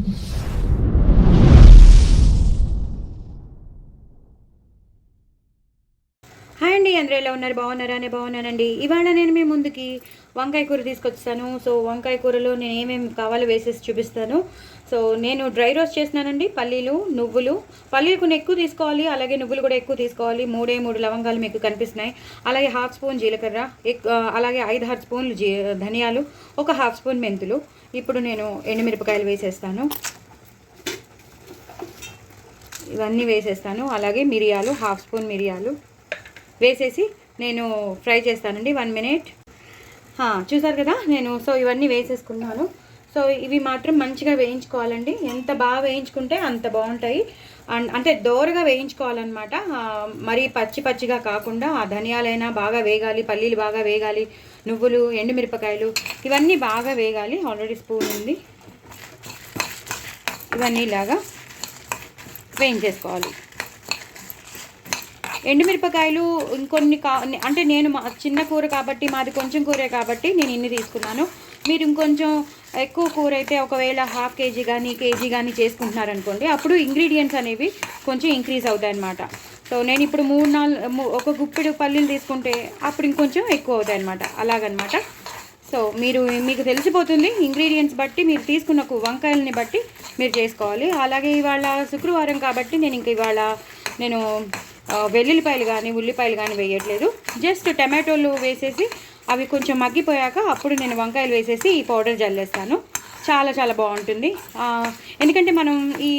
Hi అండి, అందరూ ఎలా ఉన్నారు? బాగున్నారా? అని బాగున్నానండి. ఇవాళ నేను మీ ముందుకి వంకాయ కూర తీసుకొచ్చాను. సో వంకాయ కూరలో నేను ఏమేమి కావాలో వేసేసి చూపిస్తాను. సో నేను డ్రై రోస్ట్ చేస్తున్నానండి. పల్లీలు, నువ్వులు, పల్లీలు కొన్ని ఎక్కువ తీసుకోవాలి, అలాగే నువ్వులు కూడా ఎక్కువ తీసుకోవాలి. మూడు లవంగాలు మీకు కనిపిస్తున్నాయి. అలాగే 1/2 స్పూన్ జీలకర్ర, అలాగే 5-6 స్పూన్లు ధనియాలు, ఒక 1/2 స్పూన్ మెంతులు. ఇప్పుడు నేను ఎండుమిరపకాయలు వేసేస్తాను. ఇవన్నీ వేసేస్తాను. అలాగే మిరియాలు, 1/2 స్పూన్ మిరియాలు వేసేసి నేను ఫ్రై చేస్తానండి. 1 మినిట్. చూసారు కదా నేను. సో ఇవన్నీ వేసేసుకున్నాను. సో ఇవి మాత్రం మంచిగా వేయించుకోవాలండి. ఎంత బాగా వేయించుకుంటే అంత బాగుంటాయి. అంటే దోరగా వేయించుకోవాలన్నమాట. మరీ పచ్చిగా కాకుండా ఆ ధనియాలైనా బాగా వేగాలి, పల్లీలు బాగా వేగాలి, నువ్వులు, ఎండుమిరపకాయలు ఇవన్నీ బాగా వేగాలి. ఆల్రెడీ స్పూన్ ఉంది. ఇవన్నీ ఇలాగా వేయించేసుకోవాలి. ఎండుమిరపకాయలు ఇంకొన్ని అంటే నేను చిన్న కూర కాబట్టి, మాది కొంచెం కూరే కాబట్టి నేను ఇన్ని తీసుకున్నాను. మీరు ఇంకొంచెం ఎక్కువ కూర అయితే ఒకవేళ 1/2 కేజీ కానీ కేజీ కానీ చేసుకుంటున్నారనుకోండి, అప్పుడు ఇంగ్రీడియంట్స్ అనేవి కొంచెం ఇంక్రీజ్ అవుతాయి అన్నమాట. సో నేను ఇప్పుడు 3-4 ఒక గుప్పెడు పల్లీలు తీసుకుంటే అప్పుడు ఇంకొంచెం ఎక్కువ అవుతాయి అన్నమాట. అలాగనమాట. సో మీకు తెలిసిపోతుంది. ఇంగ్రీడియంట్స్ బట్టి మీరు తీసుకున్న వంకాయలని బట్టి మీరు చేసుకోవాలి. అలాగే ఇవాళ శుక్రవారం కాబట్టి నేను వెల్లుల్లిపాయలు కానీ ఉల్లిపాయలు కానీ వేయట్లేదు. జస్ట్ టమాటోలు వేసేసి అవి కొంచెం మగ్గిపోయాక అప్పుడు నేను వంకాయలు వేసేసి ఈ పౌడర్ జల్లేస్తాను. చాలా చాలా బాగుంటుంది. ఎందుకంటే మనం ఈ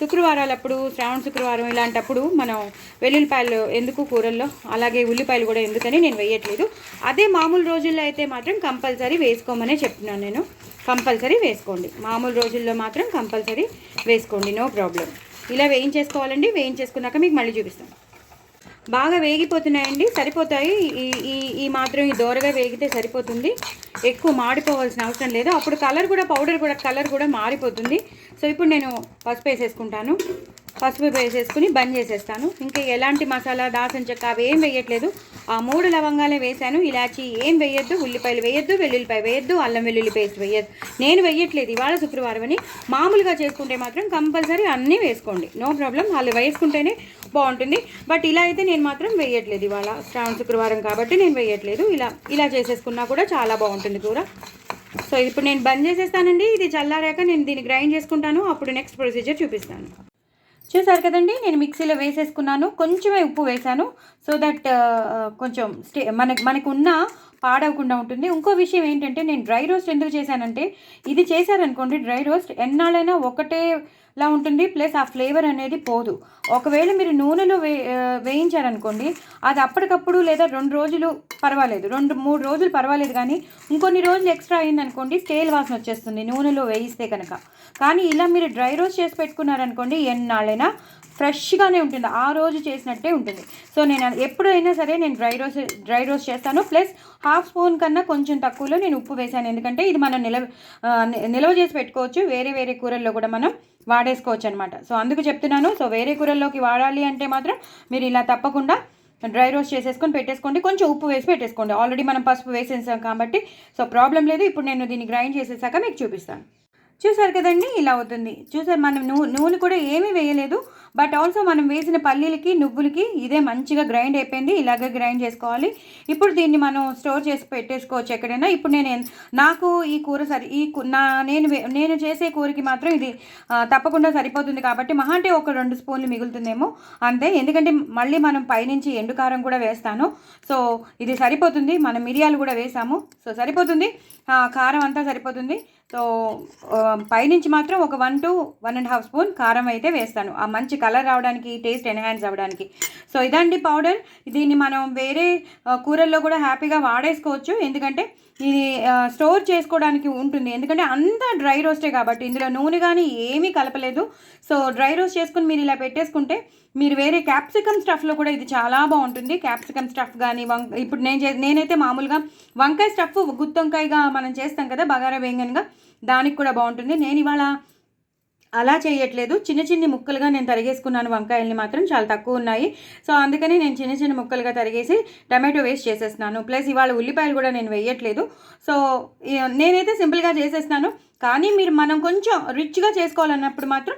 శుక్రవారాలప్పుడు, శ్రావణ శుక్రవారం ఇలాంటప్పుడు మనం వెల్లుల్లిపాయలు ఎందుకు కూరల్లో, అలాగే ఉల్లిపాయలు కూడా ఎందుకని నేను వేయట్లేదు. అదే మామూలు రోజుల్లో అయితే మాత్రం కంపల్సరీ వేసుకోమనే చెప్తున్నాను నేను. కంపల్సరీ వేసుకోండి. మామూలు రోజుల్లో మాత్రం కంపల్సరీ వేసుకోండి. No problem. ఇలా వేయించేసుకోవాలండి. వేయించేసుకున్నాక మీకు మళ్ళీ చూపిస్తాను. బాగా వేగిపోతున్నాయండి, సరిపోతాయి. ఈ మాత్రం ఈ దోరగా వేగితే సరిపోతుంది. ఎక్కువ మాడిపోవాల్సిన అవసరం లేదు. అప్పుడు కలర్ కూడా మారిపోతుంది. సో ఇప్పుడు నేను పసుపు వేసేసుకుంటాను. పసుపు వేసేసుకుని బంద్ చేసేస్తాను. ఇంకా ఎలాంటి మసాలా, దాల్చిన చెక్క అవి ఏం వేయట్లేదు. ఆ 3 లవంగాలే వేసాను. ఇలాచి ఏం వేయొద్దు, ఉల్లిపాయలు వేయొద్దు, వెల్లుల్లిపాయ వేయద్దు, అల్లం వెల్లుల్లి పేస్ట్ వేయద్దు. నేను వేయట్లేదు ఇవాళ శుక్రవారం అని. మామూలుగా చేసుకుంటే మాత్రం కంపల్సరీ అన్నీ వేసుకోండి. No problem. వాళ్ళు వేసుకుంటేనే బాగుంటుంది. బట్ ఇలా అయితే నేను మాత్రం వేయట్లేదు. ఇవాళ శ్రావణ శుక్రవారం కాబట్టి నేను వేయట్లేదు. ఇలా చేసేసుకున్నా కూడా చాలా బాగుంటుంది కూర. సో ఇప్పుడు నేను బంద్ చేసేస్తానండి. ఇది చల్లారాక నేను దీన్ని గ్రైండ్ చేసుకుంటాను. అప్పుడు నెక్స్ట్ ప్రొసీజర్ చూపిస్తాను. చూసారు కదండి, నేను మిక్సీలో వేసేసుకున్నాను. కొంచెమే ఉప్పు వేసాను. సో దట్ కొంచెం మనకు ఉన్న పాడవకుండా ఉంటుంది. ఇంకో విషయం ఏంటంటే, నేను డ్రై రోస్ట్ ఎందుకు చేశానంటే, ఇది చేశారనుకోండి డ్రై రోస్ట్ ఎన్నాళ్ళైనా ఒకటేలా ఉంటుంది. ప్లస్ ఆ ఫ్లేవర్ అనేది పోదు. ఒకవేళ మీరు నూనెలో వేయించారనుకోండి, అది అప్పటికప్పుడు లేదా 2 రోజులు పర్వాలేదు, 2-3 రోజులు పర్వాలేదు. కానీ ఇంకొన్ని రోజులు ఎక్స్ట్రా అయిందనుకోండి స్టేల్ వాసన వచ్చేస్తుంది నూనెలో వేయిస్తే కనుక. కానీ ఇలా మీరు డ్రై రోస్ట్ చేసి పెట్టుకున్నారనుకోండి, ఎన్నాళ్ళైనా ఫ్రెష్గానే ఉంటుంది. ఆ రోజు చేసినట్టే ఉంటుంది. సో నేను ఎప్పుడైనా సరే నేను డ్రై రోస్ట్ చేస్తాను. ప్లస్ 1/2 స్పూన్ కన్నా కొంచెం తక్కువలో నేను ఉప్పు వేసాను. ఎందుకంటే ఇది మనం నిల్వ చేసి పెట్టుకోవచ్చు. వేరే కూరల్లో కూడా మనం వాడేసుకోవచ్చు అనమాట. సో అందుకు చెప్తున్నాను. సో వేరే కూరల్లోకి వాడాలి అంటే మాత్రం మీరు ఇలా తప్పకుండా డ్రై రోస్ట్ చేసేసుకొని పెట్టేసుకోండి. కొంచెం ఉప్పు వేసి పెట్టేసుకోండి. ఆల్రెడీ మనం పసుపు వేసేసాం కాబట్టి సో ప్రాబ్లం లేదు. ఇప్పుడు నేను దీన్ని గ్రైండ్ చేసేసాక మీకు చూపిస్తాను. చూసారు కదండి, ఇలా అవుతుంది. చూసారు, మనం నూనె కూడా ఏమీ వేయలేదు. బట్ ఆల్సో మనం వేసిన పల్లీలకి, నువ్వులకి ఇదే మంచిగా గ్రైండ్ అయిపోయింది. ఇలాగే గ్రైండ్ చేసుకోవాలి. ఇప్పుడు దీన్ని మనం స్టోర్ చేసి పెట్టేసుకోవచ్చు ఎక్కడైనా. ఇప్పుడు నాకు ఈ కూర నేను చేసే కూరకి మాత్రం ఇది తప్పకుండా సరిపోతుంది. కాబట్టి మహా అంటే ఒక 2 స్పూన్లు మిగులుతుందేమో అంతే. ఎందుకంటే మళ్ళీ మనం పైనుంచి ఎండుకారం కూడా వేస్తాను. సో ఇది సరిపోతుంది. మనం మిరియాలు కూడా వేసాము. సో సరిపోతుంది. కారం అంతా సరిపోతుంది. సో పైనుంచి మాత్రం ఒక 1 to 1.5 స్పూన్ కారం అయితే వేస్తాను. ఆ మంచి కలర్ రావడానికి, టేస్ట్ ఎన్హాన్స్ అవ్వడానికి. సో ఇదండి పౌడర్. దీన్ని మనం వేరే కూరల్లో కూడా హ్యాపీగా వాడేసుకోవచ్చు. ఎందుకంటే ఇది స్టోర్ చేసుకోవడానికి ఉంటుంది. ఎందుకంటే అంతా డ్రై రోస్టే కాబట్టి ఇందులో నూనె కానీ ఏమీ కలపలేదు. సో డ్రై రోస్ట్ చేసుకుని మీరు ఇలా పెట్టేసుకుంటే మీరు వేరే క్యాప్సికమ్ స్టఫ్లో కూడా ఇది చాలా బాగుంటుంది. క్యాప్సికమ్ స్టఫ్ కానీ ఇప్పుడు నేనైతే మామూలుగా వంకాయ స్టఫ్ గుత్తొంకాయగా మనం చేస్తాం కదా, బగారా వేంగన్గా, దానికి కూడా బాగుంటుంది. నేను ఇవాళ అలా చేయట్లేదు. చిన్న ముక్కలుగా నేను తరిగేసుకున్నాను. వంకాయల్ని మాత్రం చాలా తక్కువ ఉన్నాయి. సో అందుకని నేను చిన్న ముక్కలుగా తరిగేసి టమాటో వేస్ట్ చేసేస్తున్నాను. ప్లస్ ఇవాళ ఉల్లిపాయలు కూడా నేను వేయట్లేదు. సో నేనైతే సింపుల్గా చేసేస్తున్నాను. కానీ మనం కొంచెం రిచ్గా చేసుకోవాలన్నప్పుడు మాత్రం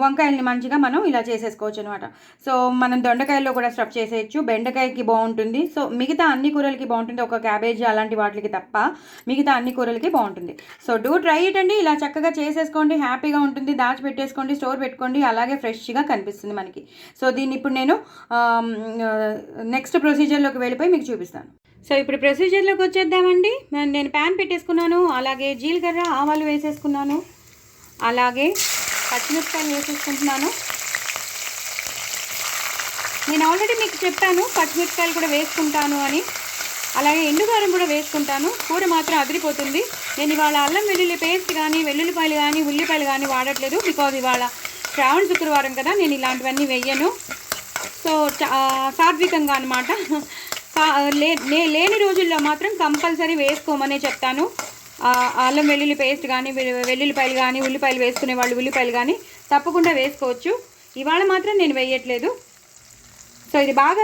వంకాయల్ని మంచిగా మనం ఇలా చేసేసుకోవచ్చు అనమాట. సో మనం దొండకాయల్లో కూడా స్టఫ్ చేసేయచ్చు, బెండకాయకి బాగుంటుంది. సో మిగతా అన్ని కూరలకి బాగుంటుంది, ఒక క్యాబేజీ అలాంటి వాటికి తప్ప మిగతా అన్ని కూరలకి బాగుంటుంది. సో డూ ట్రై ఇట్ అండి. ఇలా చక్కగా చేసేసుకోండి, హ్యాపీగా ఉంటుంది, దాచిపెట్టేసుకోండి, స్టోర్ పెట్టుకోండి, అలాగే ఫ్రెష్గా కనిపిస్తుంది మనకి. సో దీన్ని ఇప్పుడు నేను నెక్స్ట్ ప్రొసీజర్లోకి వెళ్ళిపోయి మీకు చూపిస్తాను. సో ఇప్పుడు ప్రొసీజర్లోకి వచ్చేద్దామండి. నేను ప్యాన్ పెట్టేసుకున్నాను, అలాగే జీలకర్ర ఆవాలు వేసేసుకున్నాను, అలాగే పచ్చిమిరపకాయలు వేసేసుకుంటున్నాను. నేను ఆల్రెడీ మీకు చెప్పాను పచ్చిమిరపకాయలు కూడా వేసుకుంటాను అని, అలాగే ఎండుకారం కూడా వేసుకుంటాను. కూర మాత్రం అదిరిపోతుంది. నేను ఇవాళ అల్లం వెల్లుల్లి పేస్ట్ కానీ వెల్లుల్లిపాయలు కానీ ఉల్లిపాయలు కానీ వాడట్లేదు, బికాజ్ ఇవాళ శ్రావణ శుక్రవారం కదా, నేను ఇలాంటివన్నీ వెయ్యను. సో సాత్వికంగా అనమాట. లేని రోజుల్లో మాత్రం కంపల్సరీ వేసుకోమనే చెప్తాను. అల్లం వెల్లుల్లి పేస్ట్ కానీ వెల్లుల్లిపాయలు కానీ ఉల్లిపాయలు వేసుకునే వాళ్ళు ఉల్లిపాయలు కానీ తప్పకుండా వేసుకోవచ్చు. ఇవాళ మాత్రం నేను వేయట్లేదు. సో ఇది బాగా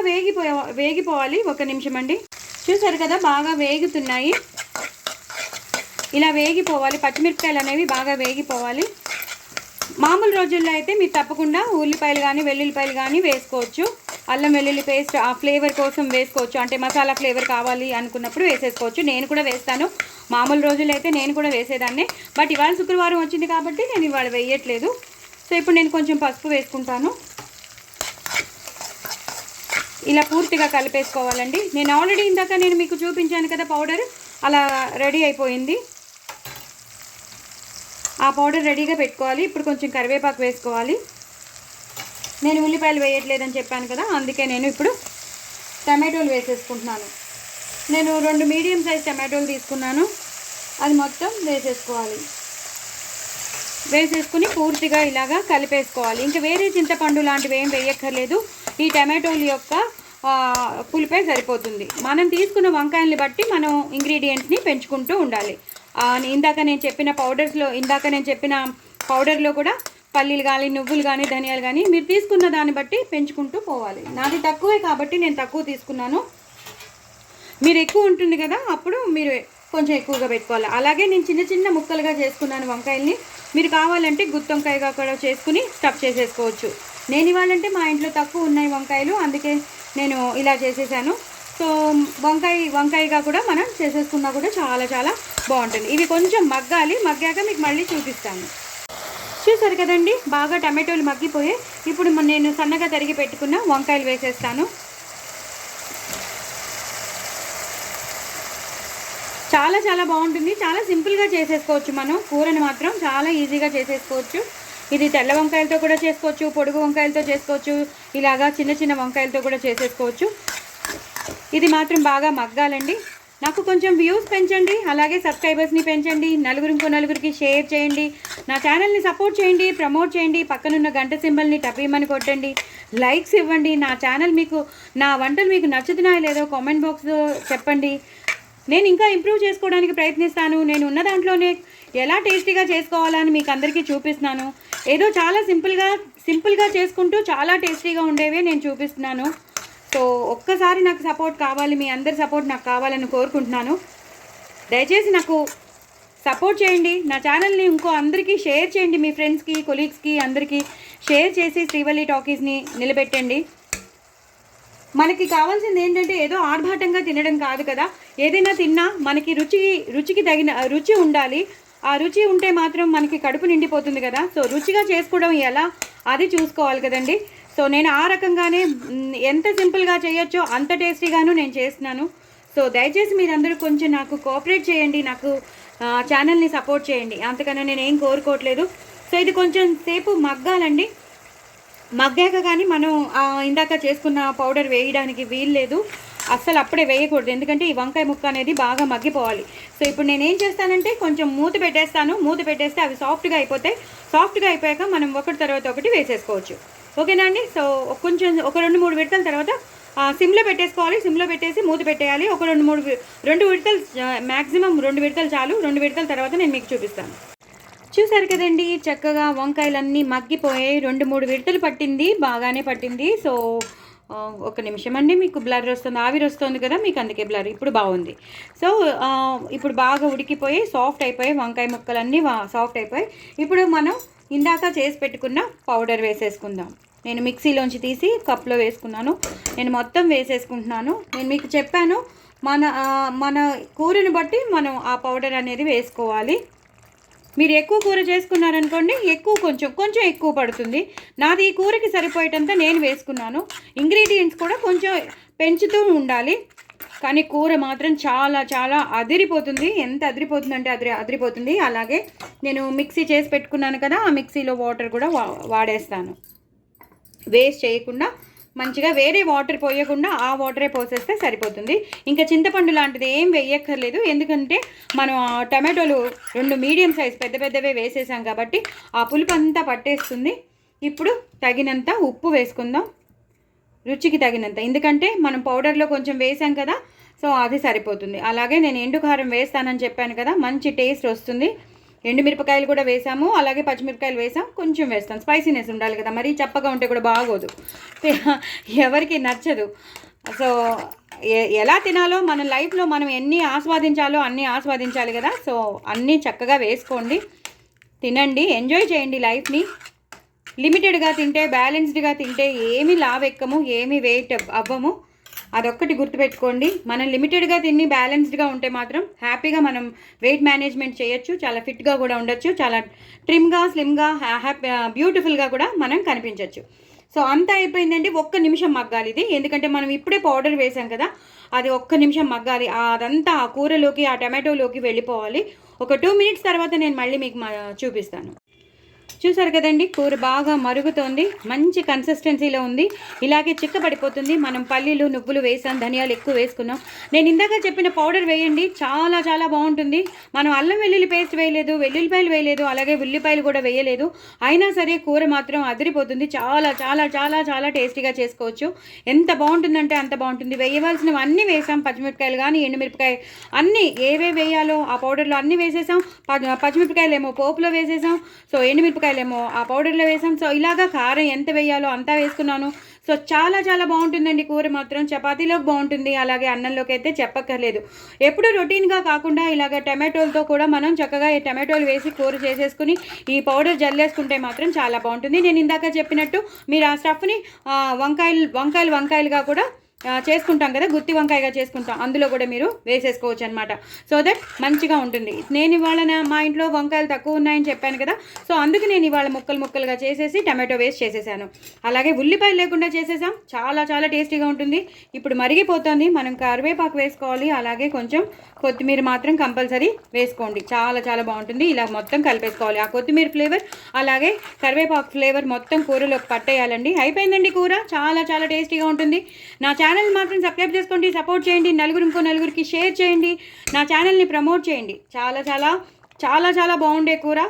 వేగిపోవాలి. 1 నిమిషం అండి. చూసారు కదా, బాగా వేగుతున్నాయి. ఇలా వేగిపోవాలి, పచ్చిమిరపకాయలు అనేవి బాగా వేగిపోవాలి. మామూలు రోజుల్లో అయితే మీరు తప్పకుండా ఉల్లిపాయలు కానీ వెల్లుల్లిపాయలు కానీ వేసుకోవచ్చు. అల్లం వెల్లుల్లి పేస్ట్ ఆ ఫ్లేవర్ కోసం వేసుకోవచ్చు, అంటే మసాలా ఫ్లేవర్ కావాలి అనుకున్నప్పుడు వేసేసుకోవచ్చు. నేను కూడా వేస్తాను, మామూలు రోజుల్లో అయితే నేను కూడా వేసేదాన్ని. బట్ ఇవాళ శుక్రవారం వచ్చింది కాబట్టి నేను ఇవాళ వేయట్లేదు. సో ఇప్పుడు నేను కొంచెం పసుపు వేసుకుంటాను. ఇలా పూర్తిగా కలిపేసుకోవాలండి. నేను ఆల్రెడీ ఇందాక నేను మీకు చూపించాను కదా పౌడర్, అలా రెడీ అయిపోయింది. ఆ పౌడర్ రెడీగా పెట్టుకోవాలి. ఇప్పుడు కొంచెం కరివేపాకు వేసుకోవాలి. నేను ఉల్లిపాయలు వేయట్లేదని చెప్పాను కదా, అందుకే నేను ఇప్పుడు టమాటోలు వేసేసుకుంటున్నాను. నేను 2 మీడియం సైజ్ టమాటోలు తీసుకున్నాను, అది మొత్తం వేసేసుకోవాలి. వేసేసుకుని పూర్తిగా ఇలాగా కలిపేసుకోవాలి. ఇంకా వేరే చింతపండు లాంటివి ఏం వేయక్కర్లేదు. ఈ టమాటోల యొక్క పులిపే సరిపోతుంది. మనం తీసుకున్న వంకాయల్ని బట్టి మనం ఇంగ్రీడియంట్స్ని పెంచుకుంటూ ఉండాలి. ఇందాక నేను చెప్పిన పౌడర్లో కూడా పల్లీలు కానీ నువ్వులు కానీ ధనియాలు కానీ మీరు తీసుకున్న దాన్ని బట్టి పెంచుకుంటూ పోవాలి. నాది తక్కువే కాబట్టి నేను తక్కువ తీసుకున్నాను. మీరు ఎక్కువ ఉంటుంది కదా, అప్పుడు మీరు కొంచెం ఎక్కువగా పెట్టుకోవాలి. అలాగే నేను చిన్న చిన్న ముక్కలుగా చేసుకున్నాను వంకాయల్ని. మీరు కావాలంటే గుత్తి వంకాయగా కూడా చేసుకుని స్టఫ్ చేసేసుకోవచ్చు. నేను ఇవ్వాలంటే మా ఇంట్లో తక్కువ ఉన్నాయి వంకాయలు, అందుకే నేను ఇలా చేసేసాను. సో వంకాయగా కూడా మనం చేసేసుకున్నా కూడా చాలా చాలా బాగుంటుంది. ఇవి కొంచెం మగ్గాలి, మగ్గాక మీకు మళ్ళీ చూపిస్తాను. చూసారు కదండి, బాగా టమాటోలు మగ్గిపోయి ఇప్పుడు నేను సన్నగా తరిగి పెట్టుకున్న వంకాయలు వేసేస్తాను. చాలా చాలా బాగుంటుంది. చాలా సింపుల్గా చేసేసుకోవచ్చు. మనం కూరని మాత్రం చాలా ఈజీగా చేసేసుకోవచ్చు. ఇది తెల్ల వంకాయలతో కూడా చేసుకోవచ్చు, పొడుగు వంకాయలతో చేసుకోవచ్చు, ఇలాగా చిన్న చిన్న వంకాయలతో కూడా చేసేసుకోవచ్చు. ఇది మాత్రం బాగా మగ్గాలండి. నాకు కొంచెం వ్యూస్ పెంచండి, అలాగే సబ్స్క్రైబర్స్ని పెంచండి, ఇంకో నలుగురికి షేర్ చేయండి, నా ఛానల్ని సపోర్ట్ చేయండి, ప్రమోట్ చేయండి, పక్కనున్న గంట సింబల్ని టపీమని కొట్టండి, లైక్స్ ఇవ్వండి. నా ఛానల్ నా వంటలు మీకు నచ్చుతున్నాయో లేదో కామెంట్ బాక్స్లో చెప్పండి. నేను ఇంకా ఇంప్రూవ్ చేసుకోవడానికి ప్రయత్నిస్తాను. నేను ఉన్న దాంట్లోనే ఎలా టేస్టీగా చేసుకోవాలని మీకు అందరికీ చూపిస్తున్నాను. ఏదో చాలా సింపుల్గా చేసుకుంటూ చాలా టేస్టీగా ఉండేవే నేను చూపిస్తున్నాను. సో ఒక్కసారి నాకు సపోర్ట్ కావాలి, మీ అందరి సపోర్ట్ నాకు కావాలని కోరుకుంటున్నాను. దయచేసి నాకు సపోర్ట్ చేయండి. నా ఛానల్ని అందరికీ షేర్ చేయండి, మీ ఫ్రెండ్స్కి కొలీగ్స్కి అందరికీ షేర్ చేసి శ్రీవల్లి టాకీస్ని నిలబెట్టండి. మనకి కావాల్సింది ఏంటంటే ఏదో ఆర్భాటంగా తినడం కాదు కదా, ఏదైనా తిన్నా మనకి రుచికి తగిన రుచి ఉండాలి. ఆ రుచి ఉంటే మాత్రం మనకి కడుపు నిండిపోతుంది కదా. సో రుచిగా చేసుకోవడం ఎలా అది చూసుకోవాలి కదండి. సో నేను ఆ రకంగానే ఎంత సింపుల్గా చేయొచ్చో అంత టేస్టీగాను నేను చేస్తున్నాను. సో దయచేసి మీరందరూ కొంచెం నాకు కోఆపరేట్ చేయండి, నాకు ఛానల్ని సపోర్ట్ చేయండి, అంతకన్నా నేను ఏం కోరుకోవట్లేదు. సో ఇది కొంచెం సేపు మగ్గాలండి. మగ్గాక కానీ మనం ఇందాక చేసుకున్న పౌడర్ వేయడానికి వీల్లేదు, అస్సలు అప్పుడే వేయకూడదు, ఎందుకంటే ఈ వంకాయ ముక్క అనేది బాగా మగ్గిపోవాలి. సో ఇప్పుడు నేనేం చేస్తానంటే కొంచెం మూత పెట్టేస్తాను. మూత పెట్టేస్తే అవి సాఫ్ట్గా అయిపోతాయి. సాఫ్ట్గా అయిపోయాక మనం ఒకటి తర్వాత ఒకటి వేసేసుకోవచ్చు. ఓకేనా అండి. సో కొంచెం ఒక 2-3 విడతల తర్వాత సిమ్లో పెట్టేసుకోవాలి. సిమ్లో పెట్టేసి మూత పెట్టేయాలి. ఒక 2 విడతలు, మ్యాక్సిమం 2 విడతలు చాలు. 2 విడతల తర్వాత నేను మీకు చూపిస్తాను. చూసారు కదండి, చక్కగా వంకాయలన్నీ మగ్గిపోయాయి. 2-3 విడతలు పట్టింది, బాగానే పట్టింది. సో ఒక నిమిషం అండి, మీకు బ్లర్ వస్తుంది, ఆవిరి వస్తుంది కదా మీకు, అందుకే బ్లర్. ఇప్పుడు బాగుంది. సో ఇప్పుడు బాగా ఉడికిపోయి సాఫ్ట్ అయిపోయి వంకాయ ముక్కలన్నీ సాఫ్ట్ అయిపోయి, ఇప్పుడు మనం ఇందాక చేసి పెట్టుకున్న పౌడర్ వేసేసుకుందాం. నేను మిక్సీలోంచి తీసి కప్లో వేసుకున్నాను. నేను మొత్తం వేసేసుకుంటున్నాను. నేను మీకు చెప్పాను, మన కూరని బట్టి మనం ఆ పౌడర్ అనేది వేసుకోవాలి. మీరు ఎక్కువ కూర చేసుకున్నారనుకోండి, కొంచెం ఎక్కువ పడుతుంది. నాది ఈ కూరకి సరిపోయేటంత నేను వేసుకున్నాను. ఇంగ్రీడియంట్స్ కూడా కొంచెం పెంచుతూ ఉండాలి. కానీ కూర మాత్రం చాలా చాలా అదిరిపోతుంది. ఎంత అదిరిపోతుందంటే అదిరిపోతుంది. అలాగే నేను మిక్సీ చేసి పెట్టుకున్నాను కదా, ఆ మిక్సీలో వాటర్ కూడా వాడేస్తాను. వేస్ట్ చేయకుండా మంచిగా వేరే వాటర్ పోయకుండా ఆ వాటరే పోసేస్తే సరిపోతుంది. ఇంకా చింతపండు లాంటిది ఏం వేయక్కర్లేదు, ఎందుకంటే మనం టమాటోలు 2 మీడియం సైజ్ పెద్దవే వేసేసాం కాబట్టి ఆ పులుపు అంతా పట్టేస్తుంది. ఇప్పుడు తగినంత ఉప్పు వేసుకుందాం, రుచికి తగినంత, ఎందుకంటే మనం పౌడర్లో కొంచెం వేసాం కదా, సో అది సరిపోతుంది. అలాగే నేను ఎండు కారం వేస్తానని చెప్పాను కదా, మంచి టేస్ట్ వస్తుంది. ఎండుమిరపకాయలు కూడా వేసాము, అలాగే పచ్చిమిరపకాయలు వేసాం, కొంచెం వేస్తాం. స్పైసీనెస్ ఉండాలి కదా, మరీ చప్పగా ఉంటే కూడా బాగోదు, ఎవరికి నచ్చదు. సో ఎలా తినాలో మన లైఫ్లో మనం ఎన్ని ఆస్వాదించాలో అన్నీ ఆస్వాదించాలి కదా. సో అన్నీ చక్కగా వేసుకోండి, తినండి, ఎంజాయ్ చేయండి లైఫ్ని. లిమిటెడ్గా తింటే, బ్యాలెన్స్డ్గా తింటే ఏమీ లావెక్కము, ఏమీ వెయిట్ అవ్వము. అదొక్కటి గుర్తుపెట్టుకోండి. మనం లిమిటెడ్గా తిని బ్యాలెన్స్డ్గా ఉంటే మాత్రం హ్యాపీగా మనం వెయిట్ మేనేజ్మెంట్ చేయొచ్చు, చాలా ఫిట్గా కూడా ఉండొచ్చు, చాలా ట్రిమ్గా, స్లిమ్గా, బ్యూటిఫుల్గా కూడా మనం కనిపించవచ్చు. సో అంతా అయిపోయిందండి. 1 నిమిషం మగ్గాలి ఇది, ఎందుకంటే మనం ఇప్పుడే పౌడర్ వేసాం కదా, అది 1 నిమిషం మగ్గాలి. అదంతా ఆ కూరలోకి, ఆ టమాటోలోకి వెళ్ళిపోవాలి. ఒక 2 మినిట్స్ తర్వాత నేను మళ్ళీ మీకు చూపిస్తాను. చూసారు కదండి, కూర బాగా మరుగుతోంది, మంచి కన్సిస్టెన్సీలో ఉంది. ఇలాగే చిక్కబడిపోతుంది. మనం పల్లీలు, నువ్వులు వేసాం, ధనియాలు ఎక్కువ వేసుకున్నాం. నేను ఇందాక చెప్పిన పౌడర్ వేయండి, చాలా చాలా బాగుంటుంది. మనం అల్లం వెల్లుల్లి పేస్ట్ వేయలేదు, వెల్లుల్లిపాయలు వేయలేదు, అలాగే ఉల్లిపాయలు కూడా వేయలేదు. అయినా సరే కూర మాత్రం అదిరిపోతుంది. చాలా చాలా చాలా చాలా టేస్టీగా చేసుకోవచ్చు. ఎంత బాగుంటుందంటే అంత బాగుంటుంది. వేయవలసినవి అన్నీ వేసాం, పచ్చిమిరపకాయలు కానీ ఎండుమిరపకాయ అన్నీ ఏవే వేయాలో ఆ పౌడర్లో అన్నీ వేసేసాం. పచ్చిమిరపకాయలు ఏమో పోపులో వేసేసాం, సో ఎండుమిరపకాయలు ఏమో ఆ పౌడర్లో వేసాం. సో ఇలాగా కారం ఎంత వేయాలో అంతా వేసుకున్నాను. సో చాలా చాలా బాగుంటుందండి కూర మాత్రం. చపాతీలోకి బాగుంటుంది, అలాగే అన్నంలోకి అయితే చెప్పక్కర్లేదు. ఎప్పుడు రొటీన్గా కాకుండా ఇలాగ టమాటోలతో కూడా మనం చక్కగా ఈ టమాటోలు వేసి కూర చేసేసుకుని ఈ పౌడర్ జల్లేసుకుంటే మాత్రం చాలా బాగుంటుంది. నేను ఇందాక చెప్పినట్టు మీరు ఆ స్టఫ్ని వంకాయలుగా కూడా చేసుకుంటాం కదా, గుత్తి వంకాయగా చేసుకుంటాం, అందులో కూడా మీరు వేసేసుకోవచ్చు అనమాట. సో దట్ మంచిగా ఉంటుంది. నేను ఇవాళ మా ఇంట్లో వంకాయలు తక్కువ ఉన్నాయని చెప్పాను కదా, సో అందుకు నేను ఇవాళ ముక్కలుగా చేసేసి టమాటో వేస్ట్ చేసేసాను. అలాగే ఉల్లిపాయలు లేకుండా చేసేసాం, చాలా చాలా టేస్టీగా ఉంటుంది. ఇప్పుడు మరిగిపోతుంది, మనం కరివేపాకు వేసుకోవాలి, అలాగే కొంచెం కొత్తిమీర మాత్రం కంపల్సరీ వేసుకోండి, చాలా చాలా బాగుంటుంది. ఇలా మొత్తం కలిపేసుకోవాలి. ఆ కొత్తిమీర ఫ్లేవర్ అలాగే కరివేపాకు ఫ్లేవర్ మొత్తం కూరలోకి పట్టేయాలండి. అయిపోయిందండి కూర, చాలా చాలా టేస్టీగా ఉంటుంది. నా ఛానల్ మాత్రం సబ్స్క్రైబ్ చేసుకోండి, సపోర్ట్ చేయండి, నలుగురికి షేర్ చేయండి, నా ఛానల్ని ప్రమోట్ చేయండి. చాలా చాలా చాలా చాలా బాగుండే కూర,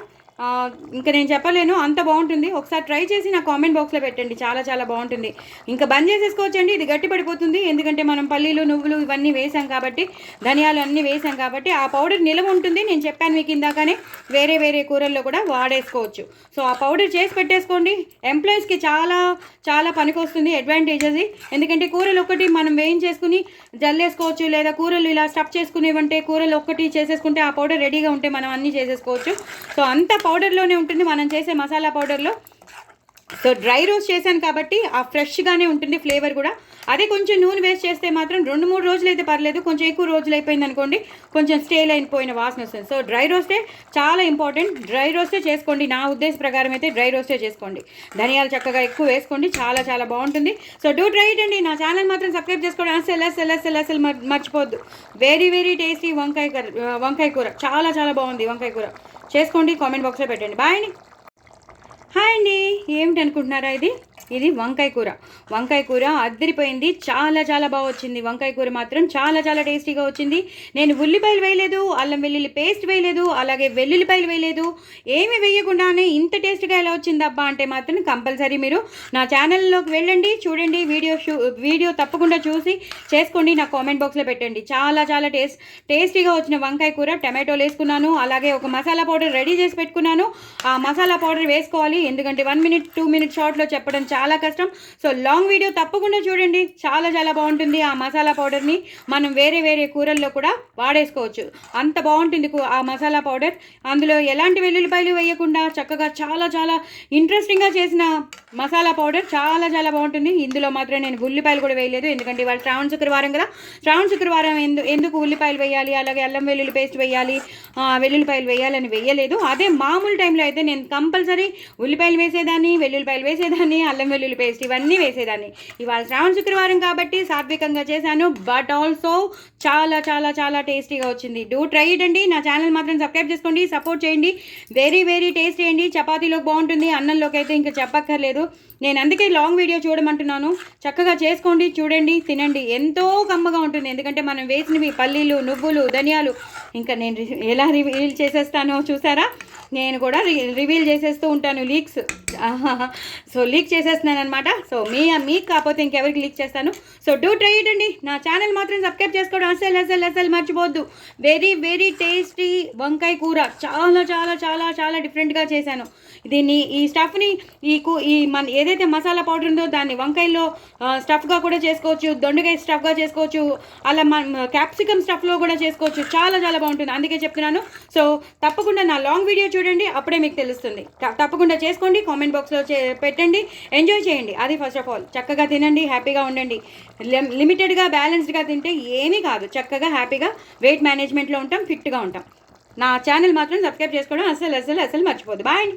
ఇంకా నేను చెప్పలేను, అంత బాగుంటుంది. ఒకసారి ట్రై చేసి నా కామెంట్ బాక్స్లో పెట్టండి, చాలా చాలా బాగుంటుంది. ఇంకా బంద్ చేసేసుకోవచ్చండి, ఇది గట్టి పడిపోతుంది, ఎందుకంటే మనం పల్లీలు, నువ్వులు ఇవన్నీ వేసాం కాబట్టి, ధనియాలు అన్నీ వేసాం కాబట్టి ఆ పౌడర్ నిలవ ఉంటుంది. నేను చెప్పాను మీకు ఇందాకనే, వేరే కూరల్లో కూడా వాడేసుకోవచ్చు. సో ఆ పౌడర్ చేసి పెట్టేసుకోండి. ఎంప్లాయీస్కి చాలా చాలా పనికొస్తుంది, అడ్వాంటేజెస్. ఎందుకంటే కూరలు ఒక్కటి మనం వేయించేసుకుని జల్లేసుకోవచ్చు, లేదా కూరలు ఇలా స్టఫ్ చేసుకునేవంటే కూరలు ఒక్కటి చేసేసుకుంటే ఆ పౌడర్ రెడీగా ఉంటే మనం అన్నీ చేసేసుకోవచ్చు. సో అంత పౌడర్లోనే ఉంటుంది, మనం చేసే మసాలా పౌడర్లో. సో డ్రై రోస్ట్ చేశాను కాబట్టి ఆ ఫ్రెష్గానే ఉంటుంది ఫ్లేవర్ కూడా. అదే కొంచెం నూనె వేస్ట్ చేస్తే మాత్రం 2-3 రోజులు అయితే పర్లేదు, కొంచెం ఎక్కువ రోజులు అయిపోయింది అనుకోండి కొంచెం స్టేల్ అయిపోయిన వాసన వస్తుంది. సో డ్రై రోస్టే చాలా ఇంపార్టెంట్, డ్రై రోస్టే చేసుకోండి. నా ఉద్దేశ ప్రకారం అయితే డ్రై రోస్టే చేసుకోండి. ధనియాలు చక్కగా ఎక్కువ వేసుకోండి, చాలా చాలా బాగుంటుంది. సో డూ ట్రై ఇట్ అండి. నా ఛానల్ మాత్రం సబ్స్క్రైబ్ చేసుకోండి, అసలు మర్చిపోద్దు. వెరీ వెరీ టేస్టీ వంకాయ కూర, చాలా చాలా బాగుంది. వంకాయ కూర చేసుకోండి, కామెంట్ బాక్స్లో పెట్టండి. బాయ్ అండి. హాయ్ అండి, ఏమిటి అనుకుంటున్నారా, ఇది వంకాయ కూర అద్దరిపోయింది, చాలా చాలా బాగా వచ్చింది. వంకాయ కూర మాత్రం చాలా చాలా టేస్టీగా వచ్చింది. నేను ఉల్లిపాయలు వేయలేదు, అల్లం వెల్లుల్లి పేస్ట్ వేయలేదు, అలాగే వెల్లుల్లిపాయలు వేయలేదు, ఏమి వేయకుండానే ఇంత టేస్ట్గా ఎలా వచ్చిందబ్బా అంటే మాత్రం కంపల్సరీ మీరు నా ఛానల్లోకి వెళ్ళండి, చూడండి, వీడియో తప్పకుండా చూసి చేసుకోండి, నా కామెంట్ బాక్స్లో పెట్టండి. చాలా చాలా టేస్టీగా వచ్చిన వంకాయ కూర. టమాటోలు వేసుకున్నాను, అలాగే ఒక మసాలా పౌడర్ రెడీ చేసి పెట్టుకున్నాను. ఆ మసాలా పౌడర్ వేసుకోవాలి, ఎందుకంటే 1 minute 2 minute షార్ట్లో చెప్పడం చాలా కష్టం. సో లాంగ్ వీడియో తప్పకుండా చూడండి, చాలా చాలా బాగుంటుంది. ఆ మసాలా పౌడర్ని మనం వేరే వేరే కూరల్లో కూడా వాడేసుకోవచ్చు, అంత బాగుంటుంది ఆ మసాలా పౌడర్. అందులో ఎలాంటి వెల్లుల్లిపాయలు వేయకుండా చక్కగా చాలా చాలా ఇంట్రెస్టింగ్గా చేసిన మసాలా పౌడర్ చాలా చాలా బాగుంటుంది. ఇందులో మాత్రం నేను ఉల్లిపాయలు కూడా వేయలేదు, ఎందుకంటే ఇవాళ శ్రావణ శుక్రవారం కదా. శ్రావణ శుక్రవారం ఎందుకు ఉల్లిపాయలు వేయాలి, అలాగే అల్లం వెల్లుల్లి పేస్ట్ వేయాలి, వెల్లుల్లిపాయలు వేయాలని వేయలేదు. అదే మామూలు టైంలో అయితే నేను కంపల్సరీ ఉల్లిపాయలు వేసేదాన్ని, వెల్లుల్లిపాయలు వేసేదాన్ని, అల్లం వెల్లుల్లి పేస్ట్ ఇవన్నీ వేసేదాన్ని. ఇవాళ శ్రావణ శుక్రవారం కాబట్టి సాత్వికంగా చేశాను, బట్ ఆల్సో చాలా చాలా చాలా టేస్టీగా వచ్చింది. డూ ట్రై ఇట్ అండి. నా ఛానల్ మాత్రం సబ్స్క్రైబ్ చేసుకోండి, సపోర్ట్ చేయండి. వెరీ వెరీ టేస్టీ అండి. చపాతీలోకి బాగుంటుంది, అన్నంలోకి అయితే ఇంకా చెప్పక్కర్లేదు. నేను అందుకే లాంగ్ వీడియో చూడమంటున్నాను. చక్కగా చేసుకోండి, చూడండి, తినండి. ఎంతో కమ్మగా ఉంటుంది, ఎందుకంటే మనం వేసినవి పల్లీలు, నువ్వులు, ధనియాలు. ఇంకా నేను ఎలా రివీల్ చేసేస్తానో చూసారా, నేను కూడా రివీల్ చేసేస్తూ ఉంటాను లీక్స్. సో లీక్ చేసేస్తున్నాను అనమాట. సో మీకు కాకపోతే ఇంకెవరికి లీక్ చేస్తాను. సో డూ ట్రై ఇట్ అండి. నా ఛానల్ మాత్రం సబ్స్క్రైబ్ చేసుకోవడం అసలు మర్చిపోవద్దు. వెరీ వెరీ టేస్టీ వంకాయ కూర చాలా చాలా చాలా చాలా డిఫరెంట్గా చేశాను. దీన్ని ఈ స్టఫ్ని మన ఏదైతే మసాలా పౌడర్ ఉందో దాన్ని వంకాయలో స్టఫ్గా కూడా చేసుకోవచ్చు, దొండకాయ స్టఫ్గా చేసుకోవచ్చు, అలా క్యాప్సికమ్ స్టఫ్లో కూడా చేసుకోవచ్చు. చాలా చాలా బాగుంటుంది, అందుకే చెప్తున్నాను. సో తప్పకుండా నా లాంగ్ వీడియో చూడండి, అప్పుడే మీకు తెలుస్తుంది. తప్పకుండా చేసుకోండి, కామెంట్ బాక్స్లో పెట్టండి, ఎంజాయ్ చేయండి. అది ఫస్ట్ ఆఫ్ ఆల్. చక్కగా తినండి, హ్యాపీగా ఉండండి. లిమిటెడ్గా బ్యాలెన్స్డ్గా తింటే ఏమీ కాదు, చక్కగా హ్యాపీగా వెయిట్ మేనేజ్మెంట్లో ఉంటాం, ఫిట్గా ఉంటాం. నా ఛానల్ మాత్రం సబ్స్క్రైబ్ చేసుకోవడం అసలు మర్చిపోదు. బాయ్.